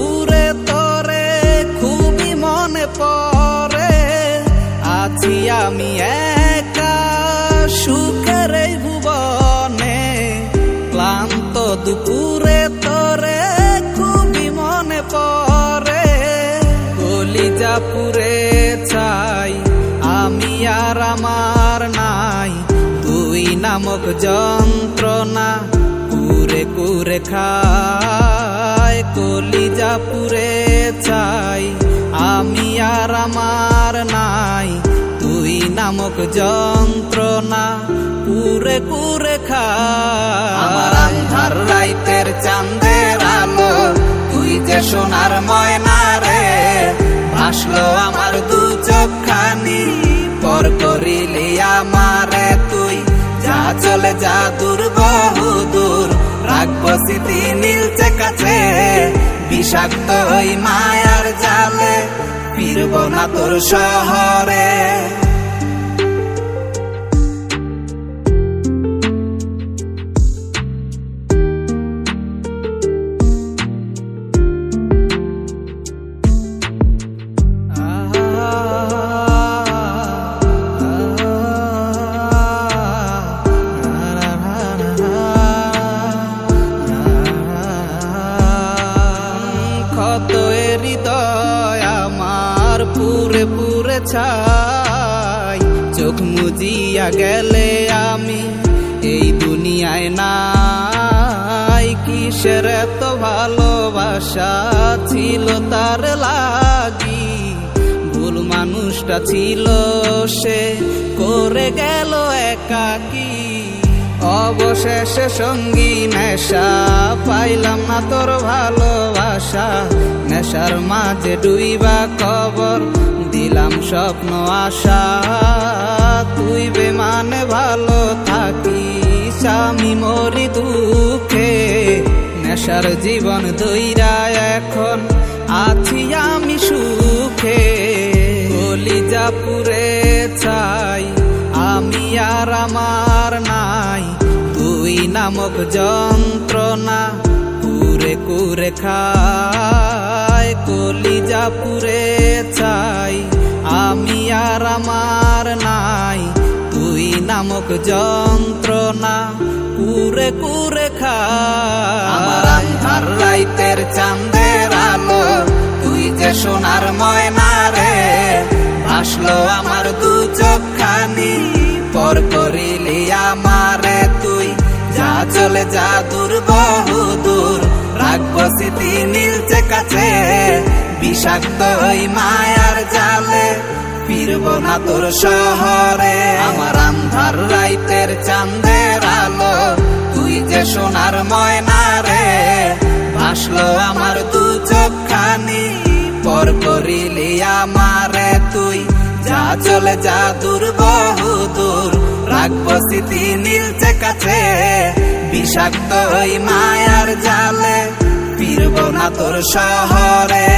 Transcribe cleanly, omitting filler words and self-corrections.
দুপুরে তরে খুবই মনে পড়ে। আছি আমি একা সুখের এই ভুবনে, ক্লান্ত দুপুরে তরে খুবই মনে পড়ে। কলিজা পুরে চাই আমি আর আমার নাই, তুই নামক যন্ত্রণা কুরে কুরে খায়। কলিজা পুরে চাই আমি আর আমার নাই, তুই নামক যন্ত্রণা কুরে কুরে খায়। আমার আন্ধার রাইতের চাঁদের আলো, তুই যে সোনার ময়না রে। ভাসলো আমার দু চোখখানি, পর করিলি আমারে তুই। যা চলে যা দূর বহু দূর, রাখবো স্মৃতি নীলচে কাছে। বিষাক্ত ওই মায়ার জালে ফিরব না তোর শহরে। ক্ষত হৃদয় আমার পুরে পুরে ছাই, চোখ মুজিয়া গেলে আমি এই দুনিয়ায় নাই। কিসের এত ভালোবাসা ছিল তার লাগি, ভুল মানুষটা ছিল সে করে গেল একাকী। অবশেষে সঙ্গী নেশা, পাইলাম না তোর ভালোবাসা। নেশার মাঝে ডুইবা কবর দিলাম স্বপ্ন আশা। তুই বেমানে ভালো থাকিস, আমি মরি দুঃখে। নেশার জীবন দইরা এখন আছি আমি সুখে। কলিজা পুরে চাই আমি আর আমার নাই, তুই নামক যন্ত্রণা কুরে কুরে খায়। কলিজা পুরে চাই আমি আর আমার নাই, তুই নামক যন্ত্রণা কুরে কুরে খায়। আমার আন্ধার রাইতের চাঁদের আলো, তুই যে সোনার ময়না রে। ভাসলো আমার দু চোখখানি, পর করিলি আমারে তুই। যা চলে যা দূর বহু দূর, রাখবো স্মৃতি নীলচে কাছে। বিষাক্ত ওই মায়ার জালে ফিরব না তোর শহরে। আমার আন্ধার রাইতের চাঁদের আলো, তুই যে সোনার ময়না রে। ভাসলো আমার দু চোখখানি, পর করিলি আমারে তুই। যা চলে যা দূর বহু দূর, রাখবো স্মৃতি নীলচে কাছে। বিষাক্ত ওই মায়ার জালে ফিরব না তোর শহরে।